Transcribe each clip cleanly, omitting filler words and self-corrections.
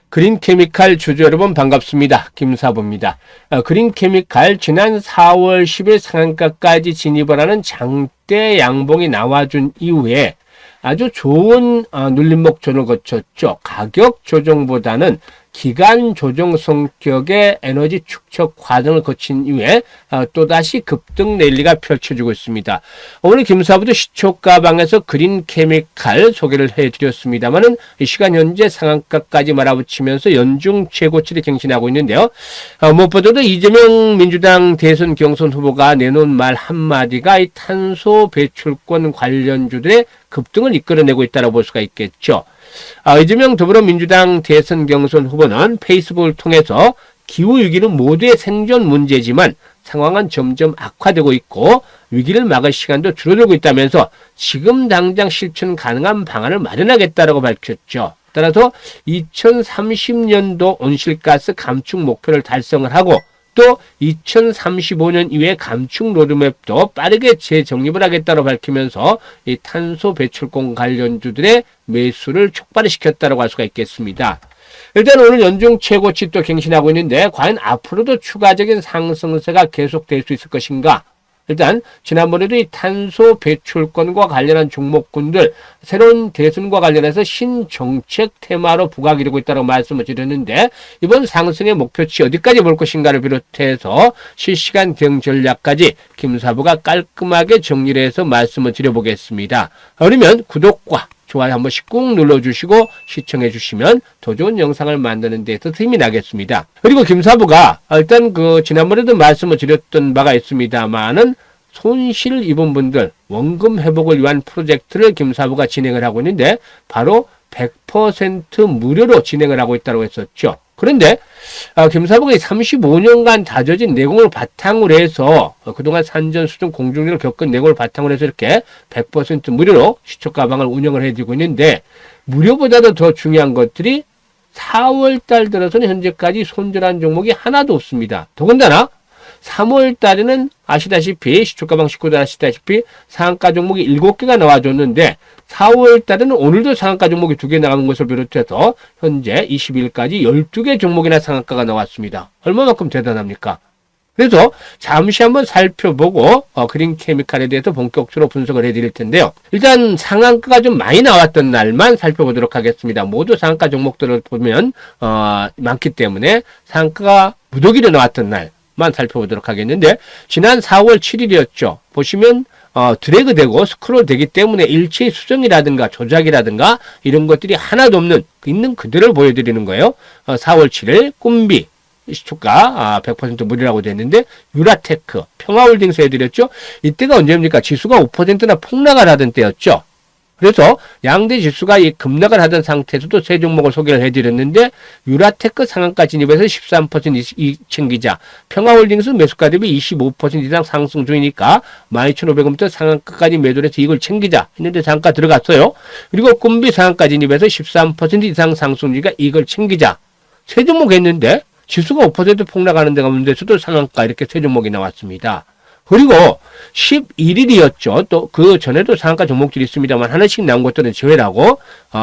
그린케미칼 주주 여러분 반갑습니다. 김사부입니다. 그린케미칼 지난 4월 10일 상한가까지 진입을 하는 장대 양봉이 나와준 이후에 아주 좋은 눌림목 조정을 거쳤죠. 가격 조정보다는 기간 조정 성격의 에너지 축적 과정을 거친 이후에 또다시 급등 랠리가 펼쳐지고 있습니다. 오늘 김사부도 시초가방에서 그린케미칼 소개를 해드렸습니다만은 이 시간 현재 상한가까지 말아붙이면서 연중 최고치를 갱신하고 있는데요. 무엇보다도 이재명 민주당 대선 경선 후보가 내놓은 말 한마디가 이 탄소 배출권 관련주들의 급등을 이끌어내고 있다고 볼 수가 있겠죠. 이재명 더불어민주당 대선 경선 후보는 페이스북을 통해서 기후위기는 모두의 생존 문제지만 상황은 점점 악화되고 있고 위기를 막을 시간도 줄어들고 있다면서 지금 당장 실천 가능한 방안을 마련하겠다고 밝혔죠. 따라서 2030년도 온실가스 감축 목표를 달성을 하고 또 2035년 이후에 감축 로드맵도 빠르게 재정립을 하겠다고 밝히면서 이 탄소 배출권 관련주들의 매수를 촉발시켰다고 할 수가 있겠습니다. 일단 오늘 연중 최고치 또 갱신하고 있는데 과연 앞으로도 추가적인 상승세가 계속될 수 있을 것인가? 일단 지난번에도 이 탄소 배출권과 관련한 종목군들 새로운 대선과 관련해서 신정책 테마로 부각이 되고 있다고 말씀을 드렸는데 이번 상승의 목표치 어디까지 볼 것인가를 비롯해서 실시간 대응 전략까지 김사부가 깔끔하게 정리를 해서 말씀을 드려보겠습니다. 그러면 구독과 좋아요 한 번씩 꾹 눌러주시고 시청해 주시면 더 좋은 영상을 만드는 데서 힘이 나겠습니다. 그리고 김사부가 일단 지난번에도 말씀을 드렸던 바가 있습니다만은 손실 입은 분들 원금 회복을 위한 프로젝트를 김사부가 진행을 하고 있는데 바로 100% 무료로 진행을 하고 있다고 했었죠. 그런데 김사부가 35년간 다져진 내공을 바탕으로 해서 그동안 산전수전 공중전을 겪은 내공을 바탕으로 해서 이렇게 100% 무료로 시초가방을 운영을 해주고 있는데 무료보다도 더 중요한 것들이 4월 달 들어서는 현재까지 손절한 종목이 하나도 없습니다. 더군다나 3월 달에는 아시다시피 시초가방 식구들 아시다시피 상한가 종목이 7개가 나와줬는데 4월 달에는 오늘도 상한가 종목이 2개 나가는 것을 비롯해서 현재 20일까지 12개 종목이나 상한가가 나왔습니다. 얼마만큼 대단합니까? 그래서 잠시 한번 살펴보고 그린케미칼에 대해서 본격적으로 분석을 해드릴 텐데요. 일단 상한가가 좀 많이 나왔던 날만 살펴보도록 하겠습니다. 모두 상한가 종목들을 보면 많기 때문에 상한가가 무더기로 나왔던 날만 살펴보도록 하겠는데 지난 4월 7일이었죠. 보시면 드래그 되고 스크롤 되기 때문에 일체 수정이라든가 조작이라든가 이런 것들이 하나도 없는 있는 그대로 보여드리는 거예요. 4월 7일 꿈비 시초가 100% 무료라고 됐는데 유라테크 평화홀딩스 해드렸죠. 이때가 언제입니까? 지수가 5%나 폭락을 하던 때였죠. 그래서 양대 지수가 이 급락을 하던 상태에서도 세 종목을 소개를 해드렸는데 유라테크 상한가 진입에서 13% 이익 챙기자, 평화홀딩스 매수가 대비 25% 이상 상승 중이니까 12,500원부터 상한가까지 매도를 해서 이익을 챙기자 했는데 상한가 들어갔어요. 그리고 꿈비 상한가 진입에서 13% 이상 상승 중이니까 이익을 챙기자. 세 종목 했는데 지수가 5% 폭락하는 데가 없는데서도 상한가 이렇게 세 종목이 나왔습니다. 그리고 11일이었죠. 또 그 전에도 상한가 종목들이 있습니다만 하나씩 나온 것들은 제외라고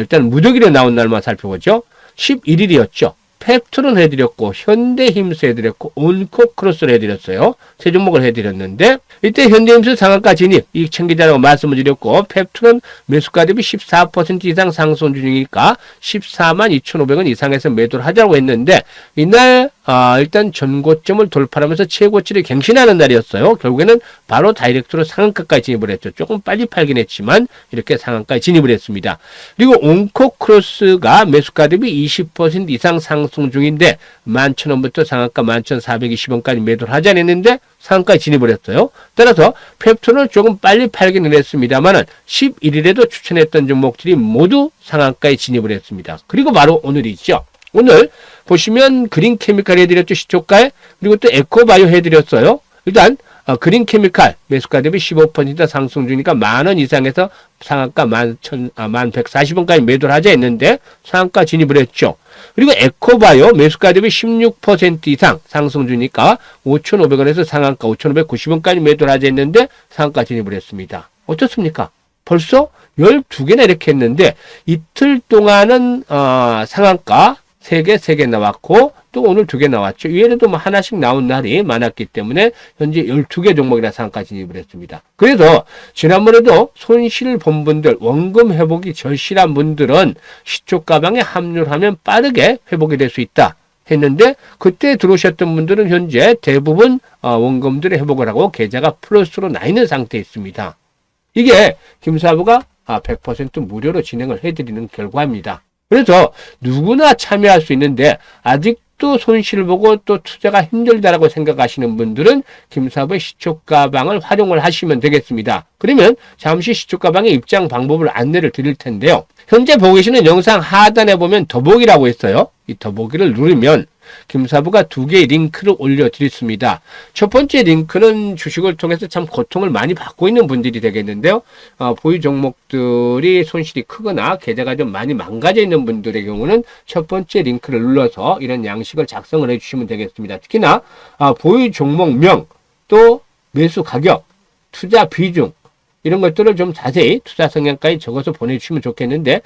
일단 무더기로 나온 날만 살펴보죠. 11일이었죠. 팩트론 해드렸고 현대힘스 해드렸고 온코크로스를 해드렸어요. 세 종목을 해드렸는데 이때 현대힘스 상한가 진입 이익 챙기자라고 말씀을 드렸고 팩트론 매수가 대비 14% 이상 상승 중이니까 142,500원 이상에서 매도를 하자고 했는데 이날 일단 전고점을 돌파하면서 최고치를 갱신하는 날이었어요. 결국에는 바로 다이렉트로 상한가까지 진입을 했죠. 조금 빨리 팔긴 했지만 이렇게 상한가에 진입을 했습니다. 그리고 온코크로스가 매수가 대비 20% 이상 상승 중인데 11,000원부터 상한가 11,420원까지 매도를 하지 않았는데 상한가에 진입을 했어요. 따라서 펩톤을 조금 빨리 팔기는 했습니다만 11일에도 추천했던 종목들이 모두 상한가에 진입을 했습니다. 그리고 바로 오늘이죠. 오늘 보시면 그린케미칼 해드렸죠. 시초가에. 그리고 또 에코바이오 해드렸어요. 일단 그린케미칼 매수가 대비 15% 상승 중이니까 10,000원 이상에서 상한가 11,140원까지 매도를 하자 했는데 상한가 진입을 했죠. 그리고 에코바이오 매수가 대비 16% 이상 상승 중이니까 5,500원에서 상한가 5,590원까지 매도를 하자 했는데 상한가 진입을 했습니다. 어떻습니까? 벌써 12개나 이렇게 했는데 이틀 동안은 상한가 세 개 나왔고 또 오늘 2개 나왔죠. 이외에도 뭐 하나씩 나온 날이 많았기 때문에 현재 12개 종목이나 상한가 진입을 했습니다. 그래서 지난번에도 손실을 본 분들, 원금 회복이 절실한 분들은 시초가방에 합류를 하면 빠르게 회복이 될 수 있다 했는데, 그때 들어오셨던 분들은 현재 대부분 원금들의 회복을 하고 계좌가 플러스로 나 있는 상태에 있습니다. 이게 김사부가 100% 무료로 진행을 해드리는 결과입니다. 그래서 누구나 참여할 수 있는데 아직도 손실을 보고 또 투자가 힘들다라고 생각하시는 분들은 김사부의 시초가방을 활용을 하시면 되겠습니다. 그러면 잠시 시초가방의 입장 방법을 안내를 드릴 텐데요. 현재 보고 계시는 영상 하단에 보면 더보기라고 있어요. 이 더보기를 누르면 김사부가 2개의 링크를 올려드렸습니다. 첫 번째 링크는 주식을 통해서 참 고통을 많이 받고 있는 분들이 되겠는데요. 보유 종목들이 손실이 크거나 계좌가 좀 많이 망가져 있는 분들의 경우는 첫 번째 링크를 눌러서 이런 양식을 작성을 해주시면 되겠습니다. 특히나 보유 종목명, 또 매수 가격, 투자 비중, 이런 것들을 좀 자세히 투자 성향까지 적어서 보내주시면 좋겠는데,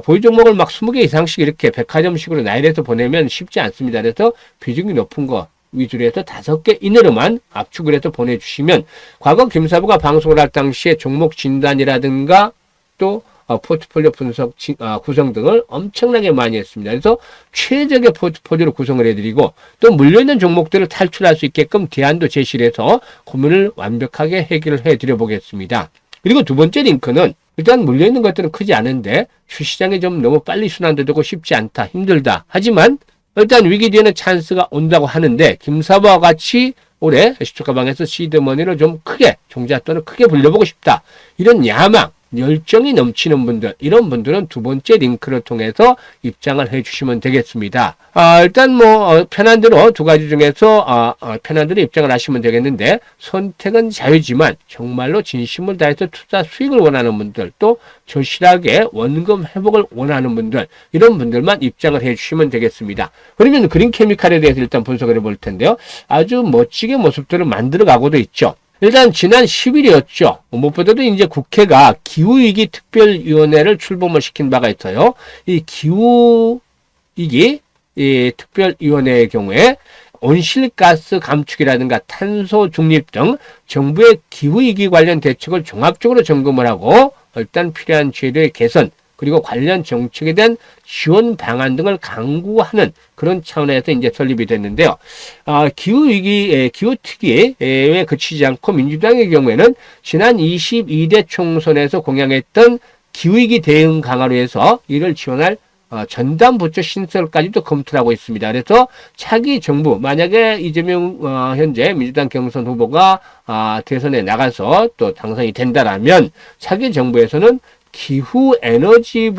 보유 종목을 막 20개 이상씩 이렇게 백화점식으로 나열해서 보내면 쉽지 않습니다. 그래서 비중이 높은 거 위주로 해서 5개 이내로만 압축을 해서 보내주시면, 과거 김사부가 방송을 할 당시에 종목 진단이라든가 또 포트폴리오 분석, 구성 등을 엄청나게 많이 했습니다. 그래서 최적의 포트폴리오를 구성을 해드리고 또 물려있는 종목들을 탈출할 수 있게끔 대안도 제시를 해서 고민을 완벽하게 해결을 해드려 보겠습니다. 그리고 두 번째 링크는 일단 물려있는 것들은 크지 않은데 주시장이 좀 너무 빨리 순환되고 쉽지 않다, 힘들다. 하지만 일단 위기 뒤에는 찬스가 온다고 하는데, 김사부와 같이 올해 시초가방에서 시드머니를 좀 크게, 종잣돈을 크게 불려보고 싶다, 이런 야망, 열정이 넘치는 분들, 이런 분들은 두 번째 링크를 통해서 입장을 해주시면 되겠습니다. 일단 편한 대로 2가지 중에서 편한 대로 입장을 하시면 되겠는데, 선택은 자유지만 정말로 진심을 다해서 투자 수익을 원하는 분들, 또 절실하게 원금 회복을 원하는 분들, 이런 분들만 입장을 해주시면 되겠습니다. 그러면 그린케미칼에 대해서 일단 분석을 해볼 텐데요. 아주 멋지게 모습들을 만들어 가고도 있죠. 일단 지난 10일이었죠. 무엇보다도 이제 국회가 기후위기 특별위원회를 출범을 시킨 바가 있어요. 이 기후위기 특별위원회의 경우에 온실가스 감축이라든가 탄소 중립 등 정부의 기후위기 관련 대책을 종합적으로 점검을 하고 일단 필요한 제도의 개선, 그리고 관련 정책에 대한 지원 방안 등을 강구하는 그런 차원에서 이제 설립이 됐는데요. 기후위기, 기후특위에 그치지 않고 민주당의 경우에는 지난 22대 총선에서 공약했던 기후위기 대응 강화로 해서 이를 지원할 전담부처 신설까지도 검토를 하고 있습니다. 그래서 차기 정부, 만약에 이재명 현재 민주당 경선 후보가 대선에 나가서 또 당선이 된다라면 차기 정부에서는 기후에너지부가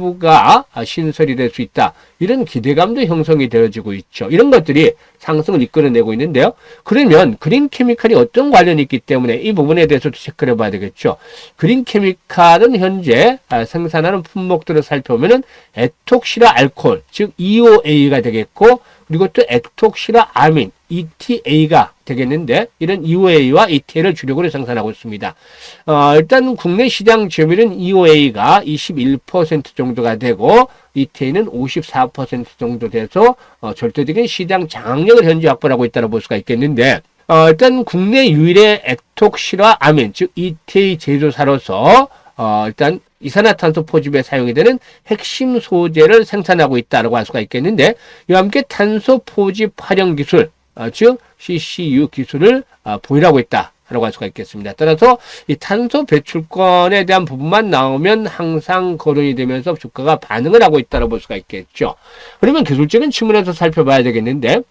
신설이 될 수 있다, 이런 기대감도 형성이 되어지고 있죠. 이런 것들이 상승을 이끌어내고 있는데요. 그러면 그린케미칼이 어떤 관련이 있기 때문에 이 부분에 대해서도 체크를 해봐야 되겠죠. 그린케미칼은 현재 생산하는 품목들을 살펴보면 에톡시라 알코올, 즉 EOA가 되겠고, 그리고 또 에톡시라 아민, ETA가 되겠는데, 이런 EOA와 ETA를 주력으로 생산하고 있습니다. 일단 국내 시장 점유율은 EOA가 21% 정도가 되고 ETA는 54% 정도 돼서 절대적인 시장 장악력을 현재 확보하고 있다고 볼 수가 있겠는데, 일단 국내 유일의 에톡시라 아민, 즉 ETA 제조사로서 일단 이산화탄소 포집에 사용이 되는 핵심 소재를 생산하고 있다고 할 수가 있겠는데, 이와 함께 탄소 포집 활용 기술, 즉 CCU 기술을 보유하고 있다라고 할 수가 있겠습니다. 따라서 이 탄소 배출권에 대한 부분만 나오면 항상 거론이 되면서 주가가 반응을 하고 있다고 볼 수가 있겠죠. 그러면 기술적인 측면에서 살펴봐야 되겠는데,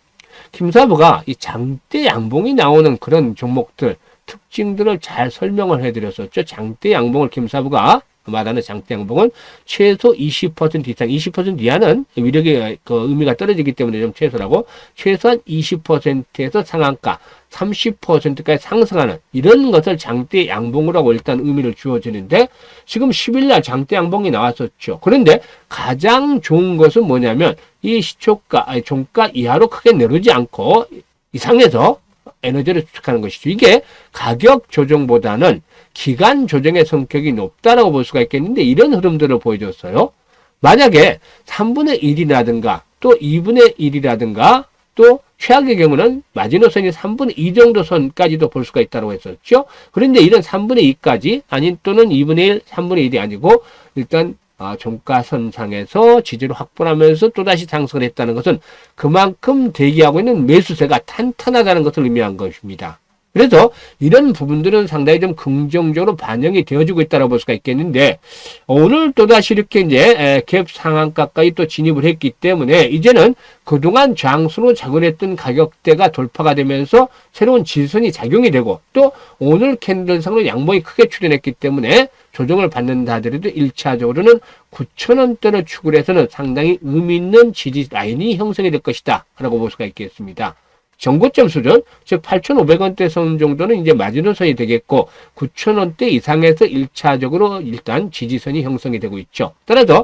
김사부가 이 장대 양봉이 나오는 그런 종목들 특징들을 잘 설명을 해드렸었죠. 장대 양봉을 김사부가 말하는 장대 양봉은 최소 20% 이상, 20% 이하는 위력의 의미가 떨어지기 때문에 좀 최소라고, 최소한 20%에서 상한가 30%까지 상승하는 이런 것을 장대 양봉이라고 일단 의미를 주어지는데, 지금 10일날 장대 양봉이 나왔었죠. 그런데 가장 좋은 것은 뭐냐면 이 종가 이하로 크게 내려오지 않고 이상해서 에너지를 수축하는 것이죠. 이게 가격 조정보다는 기간 조정의 성격이 높다라고 볼 수가 있겠는데, 이런 흐름들을 보여줬어요. 만약에 3분의 1이라든가 또 2분의 1이라든가 또 최악의 경우는 마지노선이 3분의 2 정도 선까지도 볼 수가 있다고 했었죠. 그런데 이런 3분의 2까지 아닌 또는 2분의 1, 3분의 1이 아니고 일단 종가선상에서 지지를 확보하면서 또다시 상승을 했다는 것은 그만큼 대기하고 있는 매수세가 탄탄하다는 것을 의미한 것입니다. 그래서 이런 부분들은 상당히 좀 긍정적으로 반영이 되어지고 있다고 볼 수가 있겠는데, 오늘 또다시 이렇게 이제 갭 상한가까지 또 진입을 했기 때문에 이제는 그동안 장수로 작용했던 가격대가 돌파가 되면서 새로운 지선이 작용이 되고, 또 오늘 캔들상으로 양봉이 크게 출현했기 때문에 조정을 받는다 하더라도 1차적으로는 9,000원대를 축을 해서는 상당히 의미 있는 지지 라인이 형성이 될 것이다 라고 볼 수가 있겠습니다. 정고점 수준, 즉 8,500원대 선 정도는 이제 마지노선이 되겠고 9,000원대 이상에서 1차적으로 일단 지지선이 형성이 되고 있죠. 따라서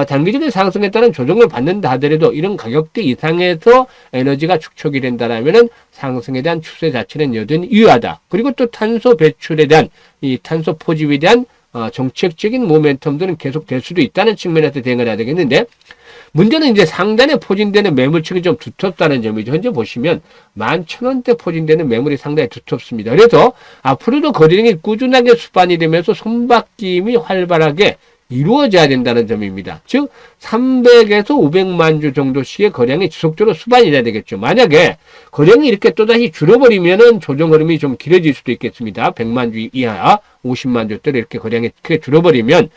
단기적인 상승에 따른 조정을 받는다 하더라도 이런 가격대 이상에서 에너지가 축적이 된다라면은 상승에 대한 추세 자체는 여전히 유효하다. 그리고 또 탄소 배출에 대한 이 탄소 포집에 대한 정책적인 모멘텀들은 계속 될 수도 있다는 측면에서 대응을 해야 되겠는데, 문제는 이제 상단에 포진되는 매물층이 좀 두텁다는 점이죠. 현재 보시면 11,000원대 포진되는 매물이 상당히 두텁습니다. 그래서 앞으로도 거래량이 꾸준하게 수반이 되면서 손바뀜이 활발하게 이루어져야 된다는 점입니다. 즉 300에서 500만 주 정도씩의 거래량이 지속적으로 수반이 돼야 되겠죠. 만약에 거래량이 이렇게 또다시 줄어버리면은 조정 흐름이 좀 길어질 수도 있겠습니다. 100만 주 이하 50만 주대로 이렇게 거래량이 크게 줄어버리면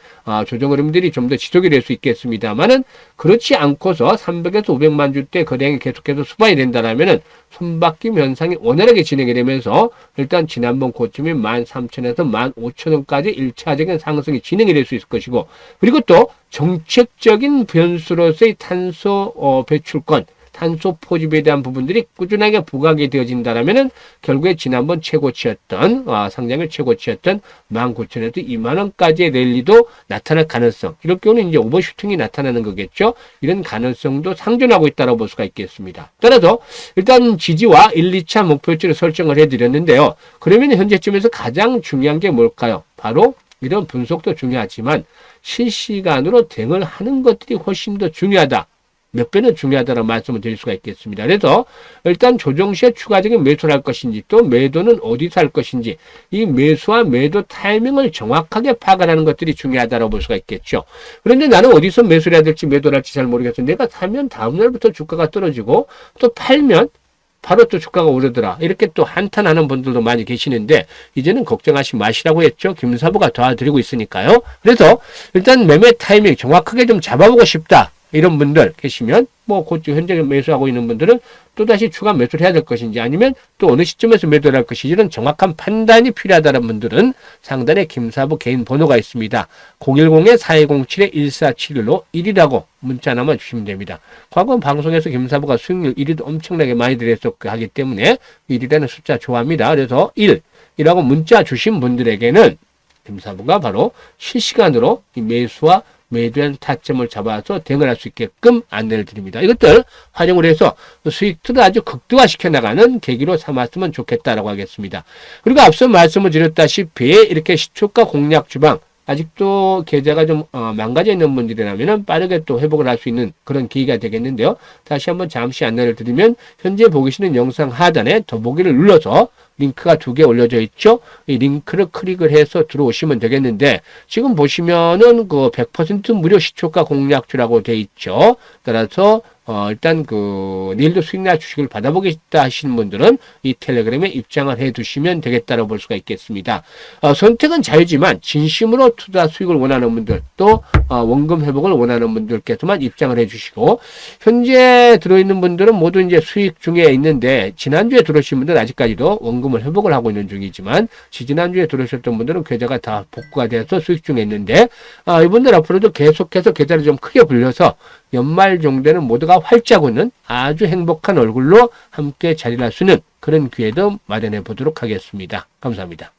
조정 흐름들이 좀 더 지속이 될 수 있겠습니다만은, 그렇지 않고서 300에서 500만 주대 거래량이 계속해서 수반이 된다라면은 손바뀜 현상이 원활하게 진행이 되면서 일단 지난번 고점인 13,000에서 15,000원까지 1차적인 상승이 진행이 될 수 있을 것이고, 그리고 또 정책적인 변수로서의 탄소 배출권, 탄소 포집에 대한 부분들이 꾸준하게 부각이 되어진다라면은 결국에 지난번 최고치였던 상장일 최고치였던 19,000에서 20,000원까지의 랠리도 나타날 가능성, 이럴 경우는 이제 오버슈팅이 나타나는 거겠죠. 이런 가능성도 상존하고 있다고 볼 수가 있겠습니다. 따라서 일단 지지와 1, 2차 목표치를 설정을 해드렸는데요. 그러면 현재쯤에서 가장 중요한 게 뭘까요? 바로 이런 분석도 중요하지만 실시간으로 대응을 하는 것들이 훨씬 더 중요하다. 몇 배는 중요하다는 말씀을 드릴 수가 있겠습니다. 그래서 일단 조정 시에 추가적인 매수를 할 것인지, 또 매도는 어디서 할 것인지, 이 매수와 매도 타이밍을 정확하게 파악을 하는 것들이 중요하다고 볼 수가 있겠죠. 그런데 나는 어디서 매수를 해야 될지 매도를 할지 잘 모르겠어요. 내가 사면 다음날부터 주가가 떨어지고 또 팔면 바로 또 주가가 오르더라, 이렇게 또 한탄하는 분들도 많이 계시는데, 이제는 걱정하지 마시라고 했죠. 김사부가 도와드리고 있으니까요. 그래서 일단 매매 타이밍 정확하게 좀 잡아보고 싶다, 이런 분들 계시면, 현재 매수하고 있는 분들은 또다시 추가 매수를 해야 될 것인지, 아니면 또 어느 시점에서 매도를 할 것인지는 정확한 판단이 필요하다는 분들은 상단에 김사부 개인 번호가 있습니다. 010-4207-1471로 1이라고 문자 하나만 주시면 됩니다. 과거 방송에서 김사부가 수익률 1위도 엄청나게 많이 드렸었고 하기 때문에 1이라는 숫자 좋아합니다. 그래서 1이라고 문자 주신 분들에게는 김사부가 바로 실시간으로 이 매수와 매도한 타점을 잡아서 대응을 할 수 있게끔 안내를 드립니다. 이것들 활용을 해서 수익들을 아주 극대화시켜 나가는 계기로 삼았으면 좋겠다라고 하겠습니다. 그리고 앞서 말씀을 드렸다시피 이렇게 시초가 공략 주방, 아직도 계좌가 좀 망가져 있는 분들이라면 빠르게 또 회복을 할 수 있는 그런 기회가 되겠는데요. 다시 한번 잠시 안내를 드리면, 현재 보고 계시는 영상 하단에 더보기를 눌러서 링크가 2개 올려져 있죠. 이 링크를 클릭을 해서 들어오시면 되겠는데, 지금 보시면은 그 100% 무료 시초가 공략주라고 돼 있죠. 따라서 일단 내일도 수익날 주식을 받아보겠다 하시는 분들은 이 텔레그램에 입장을 해 두시면 되겠다고 볼 수가 있겠습니다. 선택은 자유지만 진심으로 투자 수익을 원하는 분들, 또 원금 회복을 원하는 분들께서만 입장을 해 주시고, 현재 들어있는 분들은 모두 이제 수익 중에 있는데, 지난주에 들어오신 분들은 아직까지도 원금을 회복을 하고 있는 중이지만, 지난주에 들어오셨던 분들은 계좌가 다 복구가 돼서 수익 중에 있는데, 이분들 앞으로도 계속해서 계좌를 좀 크게 불려서 연말 정도에는 모두가 활짝 웃는 아주 행복한 얼굴로 함께 자리할 수 있는 그런 기회도 마련해 보도록 하겠습니다. 감사합니다.